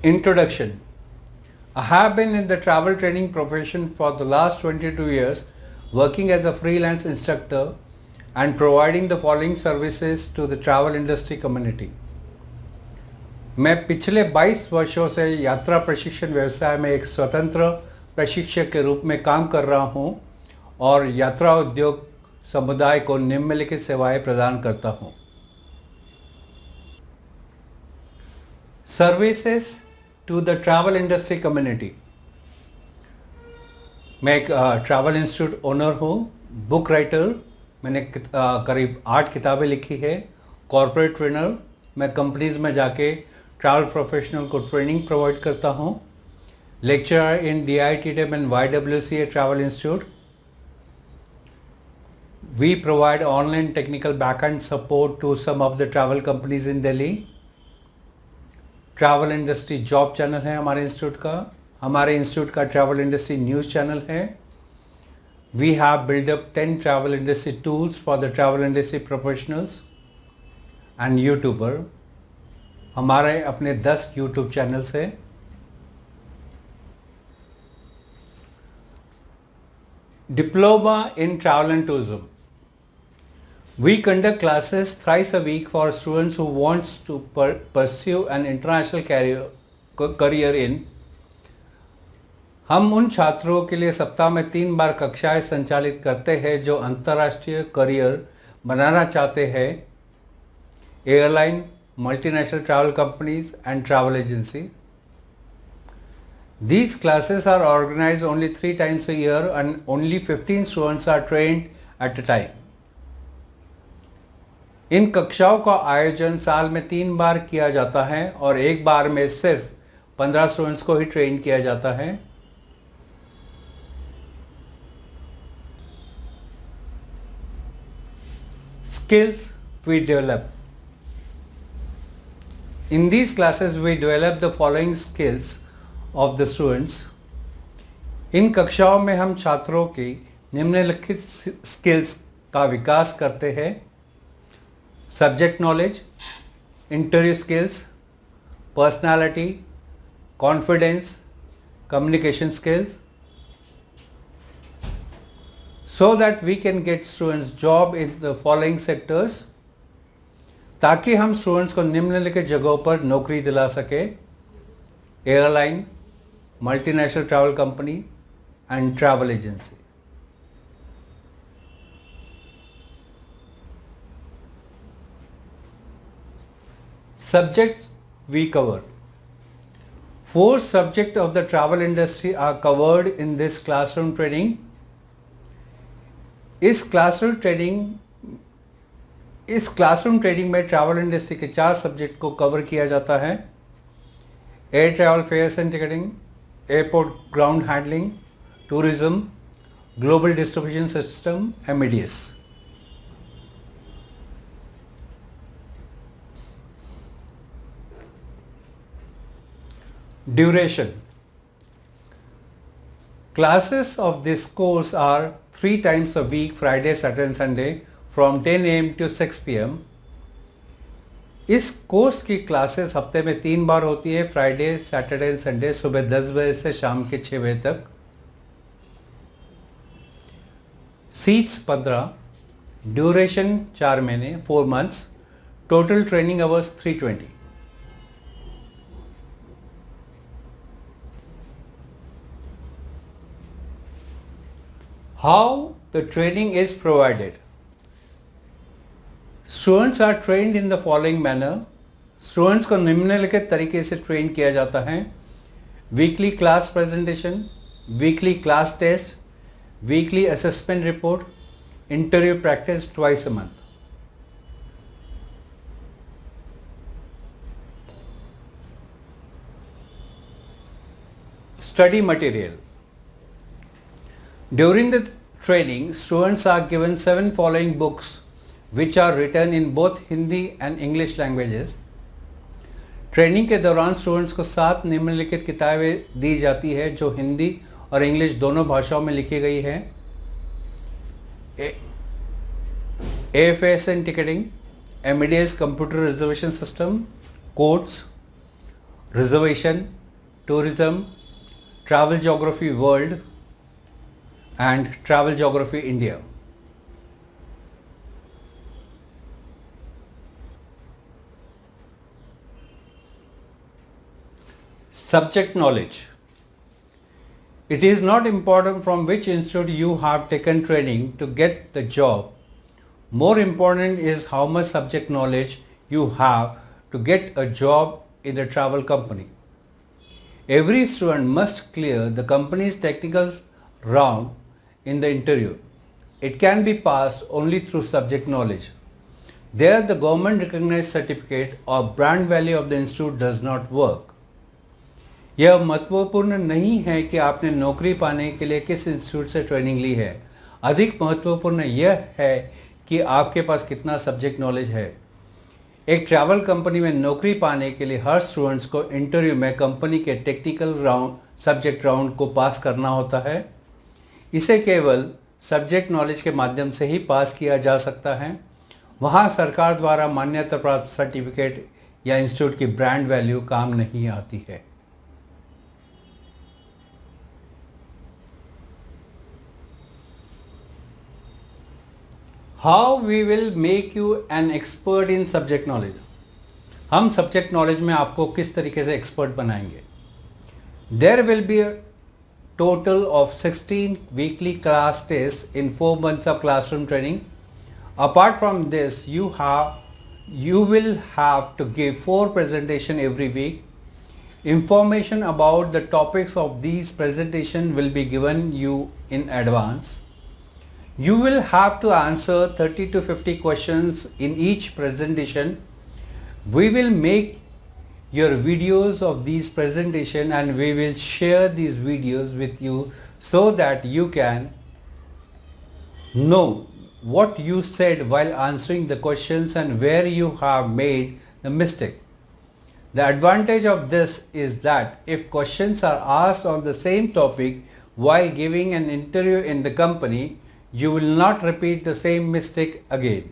Introduction. I have been in the travel training profession for the last 22 years, working as a freelance instructor and providing the following services to the travel industry community. मैं पिछले 22 वर्षों से यात्रा प्रशिक्षण व्यवसाय में एक स्वतंत्र प्रशिक्षक के रूप में काम कर रहा हूं और यात्रा उद्योग समुदाय को निम्नलिखित सेवाएं प्रदान करता हूं। Services to the travel industry community. मैं एक ट्रैवल इंस्टीट्यूट ओनर हूँ, बुक राइटर, मैंने करीब 8 किताबें लिखी है, कॉर्पोरेट ट्रेनर, मैं कंपनीज में जाके ट्रैवल प्रोफेशनल को ट्रेनिंग प्रोवाइड करता हूँ, lecturer in DITTEM and YWCA travel institute. We provide online technical backend support to some of the travel companies in Delhi. Travel industry job channel है हमारे institute का, हमारे institute का travel industry news channel है। We have build up 10 travel industry tools for the travel industry professionals and YouTuber. हमारे अपने 10 YouTube channels है। Diploma in travel and tourism. We conduct classes thrice a week for students who wants to pursue an international career in। हम उन छात्रों के लिए सप्ताह में 3 बार कक्षाएं संचालित करते हैं जो अंतर्राष्ट्रीय करियर बनाना चाहते हैं, airline, multinational travel companies and travel agency. These classes are organized only 3 times a year and only 15 students are trained at a time। इन कक्षाओं का आयोजन साल में 3 बार किया जाता है और एक बार में सिर्फ 15 स्टूडेंट्स को ही ट्रेन किया जाता है। Skills we develop. In these classes we develop the following skills of the students. इन कक्षाओं में हम छात्रों की निम्नलिखित स्किल्स का विकास करते हैं: subject knowledge, interview skills, personality, confidence, communication skills, so that we can get students job in the following sectors, ताकि हम स्टूडेंट्स को निम्नलिखित जगहों पर नौकरी दिला सके: airline, multinational travel company and travel agency. Subjects we cover. 4 subjects of the travel industry are covered in this classroom training. इस क्लासरूम ट्रेनिंग में ट्रैवल इंडस्ट्री के 4 सब्जेक्ट को कवर किया जाता है: air travel fares and ticketing, airport ground handling, tourism, global distribution system, MEDS। Duration. Classes of this course are 3 times a week, Friday, Saturday and Sunday from 10 AM to 6 PM। इस course की classes हफ्ते में 3 बार होती है, Friday, Saturday and Sunday, सुबह 10 बजे से शाम के 6 बजे तक। सीट्स 15, ड्यूरेशन 4 महीने, 4 months, total training hours 320। How the training is provided. Students are trained in the following manner. Students को निम्नलिखित तरीके से ट्रेन किया जाता है: weekly class presentation, weekly class test, weekly assessment report, interview practice twice a month. Study material. During the training, students are given 7 following books which are written in both Hindi and English languages। Training के दौरान students को 7 निम्नलिखित किताबें दी जाती है जो हिंदी और English दोनों भाषाओं में लिखी गई है: AFS and ticketing, MEDS computer reservation system, codes, reservation, tourism, travel geography world, and travel geography India. Subject knowledge. It is not important from which institute you have taken training to get the job. More important is how much subject knowledge you have to get a job in the travel company. Every student must clear the company's technical round in the interview. It can be passed only through subject knowledge. There, the government recognized certificate or brand value of the institute does not work. यह महत्वपूर्ण नहीं है कि आपने नौकरी पाने के लिए किस इंस्टीट्यूट से ट्रेनिंग ली है। अधिक महत्वपूर्ण यह है कि आपके पास कितना सब्जेक्ट नॉलेज है। एक ट्रैवल कंपनी में नौकरी पाने के लिए हर स्टूडेंट्स को इंटरव्यू में कंपनी के टेक्निकल राउंड सब्जेक्ट राउंड को पास करना होता है। इसे केवल सब्जेक्ट नॉलेज के माध्यम से ही पास किया जा सकता है। वहाँ सरकार द्वारा मान्यता प्राप्त सर्टिफिकेट या इंस्टीट्यूट की ब्रांड वैल्यू काम नहीं आती है। How we will make you an expert in subject knowledge. हम सब्जेक्ट नॉलेज में आपको किस तरीके से एक्सपर्ट बनाएंगे। There will be a total of 16 weekly class test in 4 months of classroom training. Apart from this, you will have to give 4 presentations every week. Information about the topics of these presentations will be given you in advance. You will have to answer 30 to 50 questions in each presentation. We will make your videos of these presentations and we will share these videos with you so that you can know what you said while answering the questions and where you have made the mistake. The advantage of this is that if questions are asked on the same topic while giving an interview in the company, you will not repeat the same mistake again.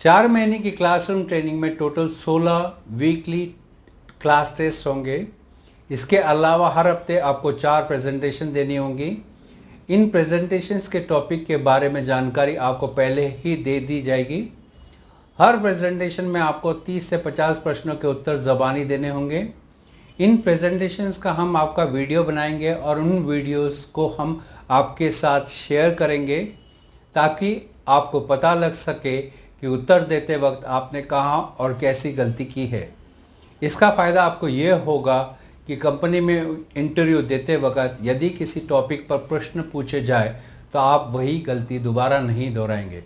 4 महीने की classroom training में total 16 weekly class test होंगे। इसके अलावा हर हफ्ते आपको 4 presentation देनी होंगी। इन प्रेजेंटेशंस के टॉपिक के बारे में जानकारी आपको पहले ही दे दी जाएगी। हर प्रेजेंटेशन में आपको 30 से 50 प्रश्नों के उत्तर ज़बानी देने होंगे। इन प्रेजेंटेशंस का हम आपका वीडियो बनाएंगे और उन वीडियोस को हम आपके साथ शेयर करेंगे ताकि आपको पता लग सके कि उत्तर देते वक्त आपने कहाँ और कैसी गलती की है। इसका फ़ायदा आपको ये होगा कि कंपनी में इंटरव्यू देते वक्त यदि किसी टॉपिक पर प्रश्न पूछे जाए तो आप वही गलती दोबारा नहीं दोहराएंगे।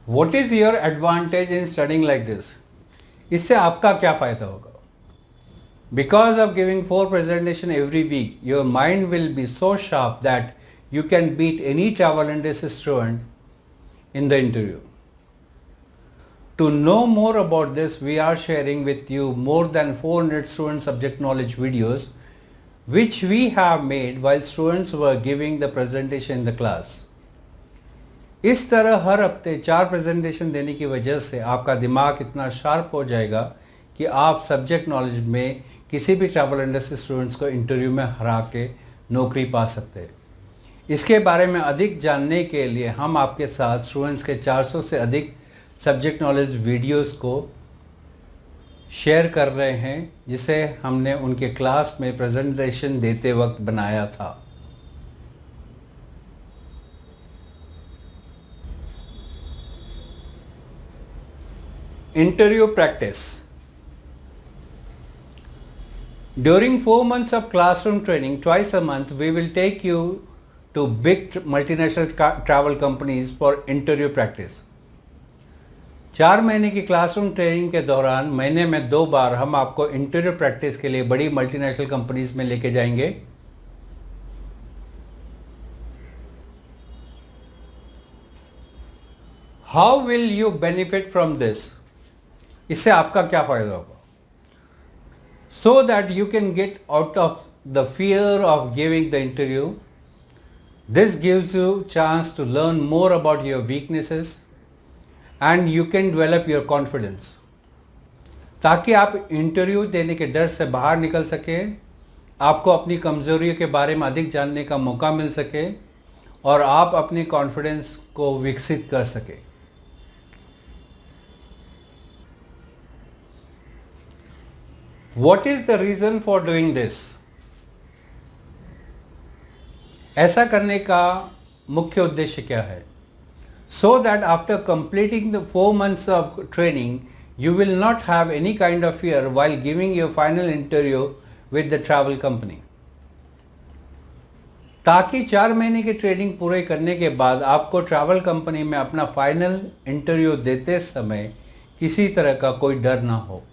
What is your advantage in studying like this? इससे आपका क्या फ़ायदा होगा? Because of giving 4 presentations every week, your mind will be so sharp that you can beat any travel industry student in the interview. To know more about this, we are sharing with you more than 400 student subject knowledge videos which we have made while students were giving the presentation in the class. इस तरह हर हफ्ते 4 presentation देने की वजह से आपका दिमाग इतना शार्प हो जाएगा कि आप सब्जेक्ट नॉलेज में किसी भी ट्रैवल इंडस्ट्री स्टूडेंट्स को इंटरव्यू में हरा के नौकरी पा सकते हैं। इसके बारे में अधिक जानने के लिए हम आपके साथ स्टूडेंट्स के 400 से अधिक सब्जेक्ट नॉलेज वीडियोस को शेयर कर रहे हैं जिसे हमने उनके क्लास में प्रेजेंटेशन देते वक्त बनाया था। Interview practice. During 4 months of classroom training, twice a month, we will take you to big multinational travel companies for interview practice. 4 महीने की क्लासरूम ट्रेनिंग के दौरान महीने में 2 बार हम आपको इंटरव्यू प्रैक्टिस के लिए बड़ी मल्टीनेशनल कंपनीज में लेके जाएंगे। How will you benefit from this? इससे आपका क्या फ़ायदा होगा? So that you can get out of the fear of giving the interview, This gives you chance to learn more about your weaknesses and you can develop your confidence. ताकि आप interview देने के डर से बाहर निकल सके, आपको अपनी कमजोरियों के बारे में अधिक जानने का मौका मिल सके और आप अपनी कॉन्फिडेंस को विकसित कर सके. What is the reason for doing this? ऐसा करने का मुख्य उद्देश्य क्या है? So that after completing the 4 months of training, you will not have any kind of fear while giving your final interview with the travel company. ताकि 4 महीने की ट्रेनिंग पूरे करने के बाद आपको ट्रैवल कंपनी में अपना फाइनल इंटरव्यू देते समय किसी तरह का कोई डर ना हो.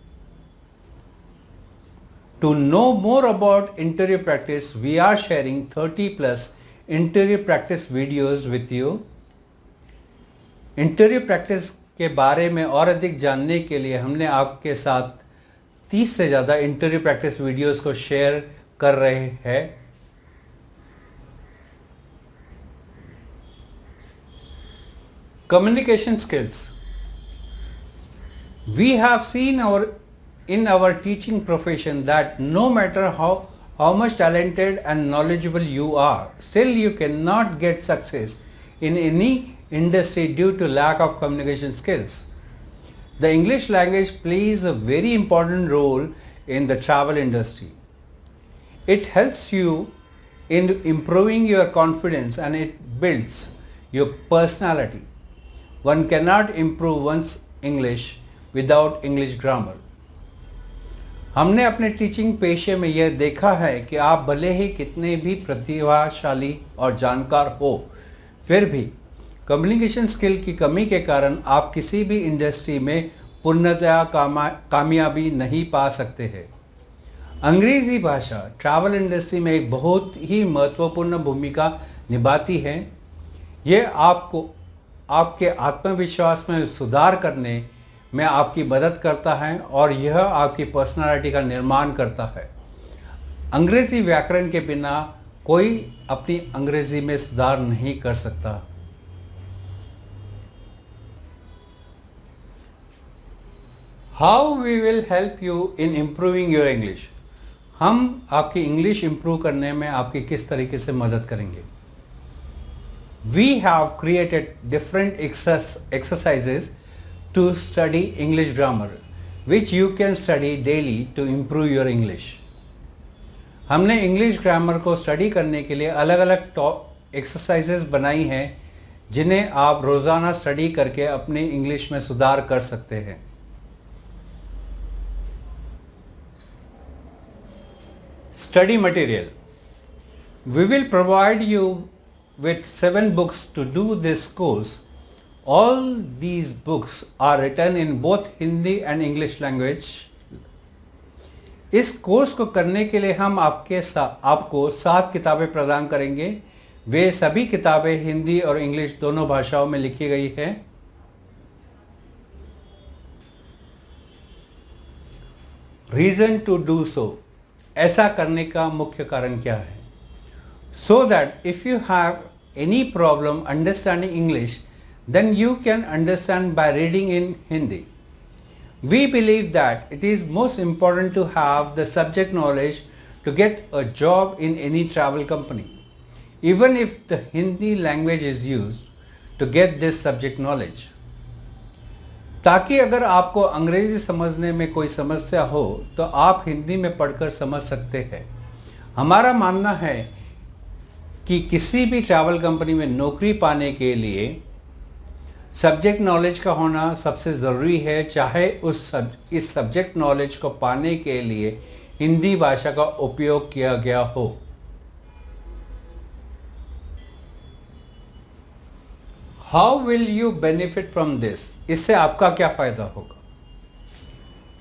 To know more about interview practice, we are sharing 30 plus interview practice videos with you. Interview practice के बारे में और अधिक जानने के लिए हमने आपके साथ 30 से ज़्यादा इंटरव्यू प्रैक्टिस वीडियोस को शेयर कर रहे हैं. Communication skills. We have seen in our teaching profession that no matter how much talented and knowledgeable you are, still you cannot get success in any industry due to lack of communication skills. The English language plays a very important role in the travel industry. It helps you in improving your confidence and it builds your personality. One cannot improve one's English without English grammar. हमने अपने teaching पेशे में यह देखा है कि आप भले ही कितने भी प्रतिभाशाली और जानकार हो, फिर भी कम्युनिकेशन स्किल की कमी के कारण आप किसी भी इंडस्ट्री में पूर्णतया कामयाबी नहीं पा सकते हैं. अंग्रेजी भाषा ट्रैवल इंडस्ट्री में एक बहुत ही महत्वपूर्ण भूमिका निभाती है. यह आपको आपके आत्मविश्वास में सुधार करने में आपकी मदद करता है और यह आपकी पर्सनालिटी का निर्माण करता है. अंग्रेजी व्याकरण के बिना कोई अपनी अंग्रेजी में सुधार नहीं कर सकता. How we will help you in improving your English. हम आपकी इंग्लिश इंप्रूव करने में आपकी किस तरीके से मदद करेंगे. We have created different exercises to study English grammar, which you can study daily to improve your English. हमने इंग्लिश ग्रामर को स्टडी करने के लिए अलग अलग एक्सरसाइजेस बनाई हैं जिन्हें आप रोज़ाना स्टडी करके अपनी इंग्लिश में सुधार कर सकते हैं. Study material. We will provide you with 7 books to do this course. All these books are written in both Hindi and English language. इस कोर्स को करने के लिए हम आपको 7 किताबें प्रदान करेंगे. वे सभी किताबें हिंदी और इंग्लिश दोनों भाषाओं में लिखी गई है. Reason to do so. ऐसा करने का मुख्य कारण क्या है? So that if you have any problem understanding English, then you can understand by reading in Hindi. We believe that it is most important to have the subject knowledge to get a job in any travel company, even if the Hindi language is used to get this subject knowledge. ताकि अगर आपको अंग्रेजी समझने में कोई समस्या हो तो आप हिंदी में पढ़कर समझ सकते हैं. हमारा मानना है कि किसी भी ट्रैवल कंपनी में नौकरी पाने के लिए सब्जेक्ट नॉलेज का होना सबसे ज़रूरी है, चाहे इस सब्जेक्ट नॉलेज को पाने के लिए हिंदी भाषा का उपयोग किया गया हो. How will you benefit from this. इससे आपका क्या फ़ायदा होगा.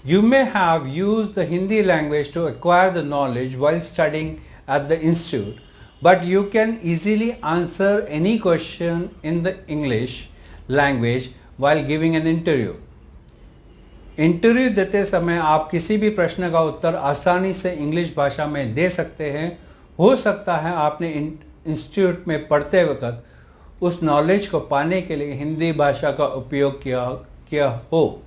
You may have use the Hindi language to acquire the knowledge while studying at the institute, but you can easily answer any question in the English language while giving an interview. Interview देते समय आप किसी भी प्रश्न का उत्तर आसानी से English भाषा में दे सकते हैं. हो सकता है आपने इंस्टीट्यूट में पढ़ते वक्त उस नॉलेज को पाने के लिए हिंदी भाषा का उपयोग किया हो।